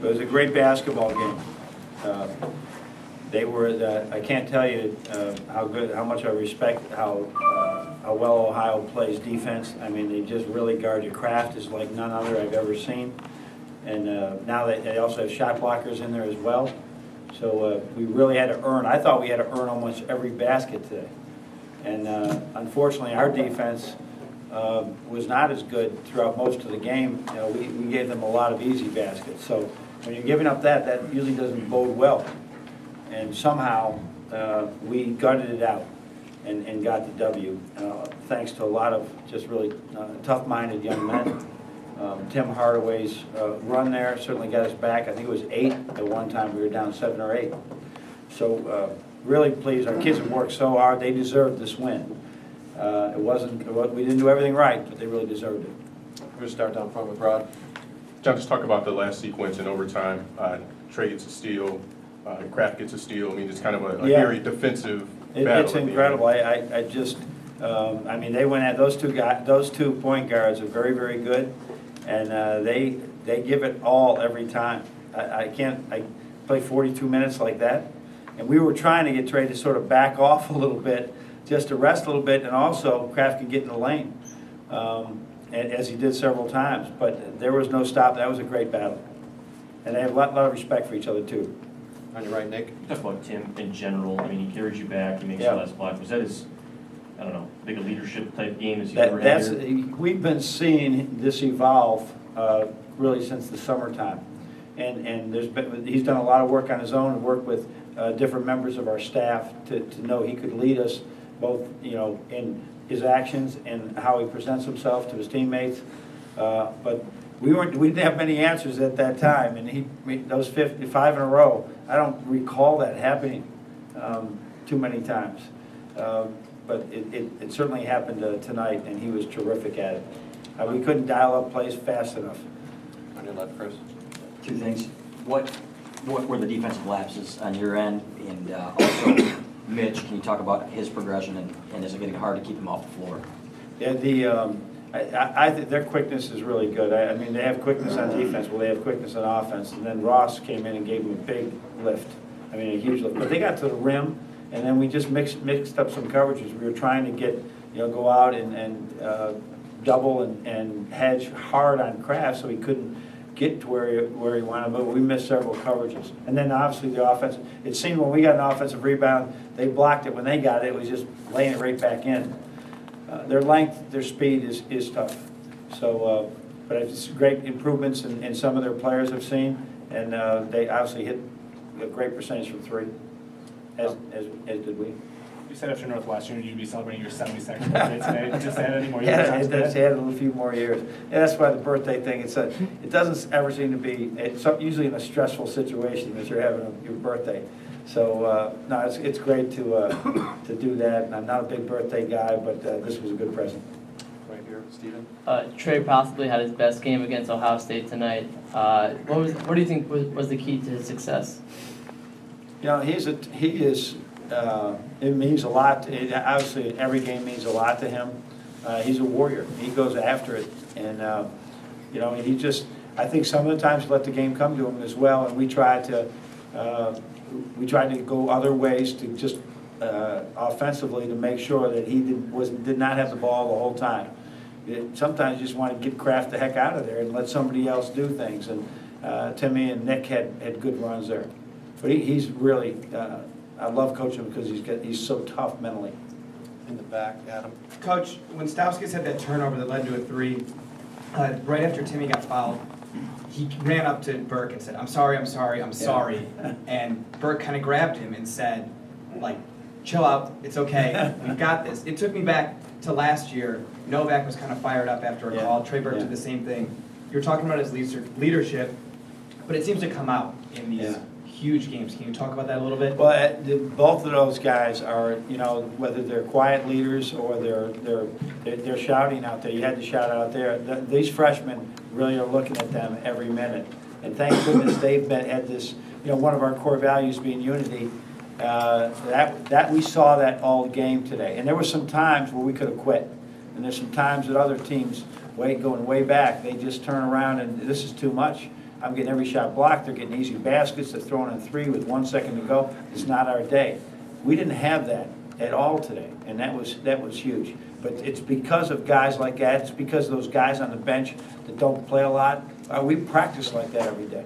It was a great basketball game. They were, I can't tell you how much I respect how well Ohio plays defense. I mean, they just really guard your craft is like none other I've ever seen. And now they also have shot blockers in there as well. So we really had to earn. I thought we had to earn almost every basket today. And unfortunately, our defense was not as good throughout most of the game. You know, we gave them a lot of easy baskets. So when you're giving up that usually doesn't bode well. And somehow we gutted it out and got the W, thanks to a lot of just really tough-minded young men. Tim Hardaway's run there certainly got us back. I think it was 8 at one time. We were down 7 or 8. So really pleased. Our kids have worked so hard. They deserved this win. We didn't do everything right, but they really deserved it. We're going to start down front with Rod. John, just talk about the last sequence in overtime. Trey gets a steal, Kraft gets a steal. I mean, it's kind of a very defensive battle. It's incredible. I just, I mean, they went at those two point guards are very, very good, and they give it all every time. I play 42 minutes like that, and we were trying to get Trey to sort of back off a little bit, just to rest a little bit, and also Kraft could get in the lane, as he did several times. But there was no stop. That was a great battle, and they have a lot of respect for each other too. On your right, Nick. Talk about Tim in general. I mean, he carries you back. He makes the last block. Was that his, I don't know, big a leadership type game as he ever had here? We've been seeing this evolve really since the summertime, and he's done a lot of work on his own and worked with different members of our staff to know he could lead us both, in his actions and how he presents himself to his teammates. But we didn't have many answers at that time, and those 55 in a row, I don't recall that happening too many times. But it certainly happened tonight, and he was terrific at it. We couldn't dial up plays fast enough. On your left, Chris. Two things. What were the defensive lapses on your end? And also, Mitch, can you talk about his progression, and is it getting hard to keep him off the floor? Yeah, I think their quickness is really good. I mean, they have quickness on defense, well, they have quickness on offense. And then Ross came in and gave them a big lift. I mean, a huge lift. But they got to the rim, and then we just mixed up some coverages. We were trying to get, go out and double and hedge hard on Kraft so he couldn't get to where he wanted, but we missed several coverages. And then obviously the offense, it seemed when we got an offensive rebound, they blocked it. When they got it, it was just laying it right back in. Their length, their speed is tough. So, but it's great improvements in some of their players I've seen, and they obviously hit a great percentage from three, as did we. You said after Northwestern you'd be celebrating your 72nd birthday today. Just add any more years? Yeah, it's added a few more years. And that's why the birthday thing, it doesn't ever seem to be, it's usually in a stressful situation that you're having your birthday. So, no, it's great to do that. And I'm not a big birthday guy, but this was a good present. Right here, Stephen. Trey possibly had his best game against Ohio State tonight. What do you think was the key to his success? It means a lot. Obviously, every game means a lot to him. He's a warrior. He goes after it, and I think some of the times let the game come to him as well. And we tried to go other ways to just offensively to make sure that he did not have the ball the whole time. Sometimes you just want to get Kraft the heck out of there and let somebody else do things. And Timmy and Nick had good runs there. But he's really. I love coaching him because he's so tough mentally. In the back, Adam. Coach, when Stauskas had that turnover that led to a three, right after Timmy got fouled, he ran up to Burke and said, I'm sorry. And Burke kind of grabbed him and said, chill out, it's okay, we've got this. It took me back to last year. Novak was kind of fired up after a call. Trey Burke did the same thing. You were talking about his leadership, but it seems to come out in these huge games. Can you talk about that a little bit? Well, both of those guys are, whether they're quiet leaders or they're shouting out there. You had to shout out there. These freshmen really are looking at them every minute. And thank goodness they've had this, one of our core values being unity. That we saw that all game today. And there were some times where we could have quit. And there's some times that other teams, going way back, they just turn around and this is too much. I'm getting every shot blocked, they're getting easy baskets, they're throwing in three with 1 second to go. It's not our day. We didn't have that at all today, and that was huge. But it's because of guys like that, it's because of those guys on the bench that don't play a lot. We practice like that every day.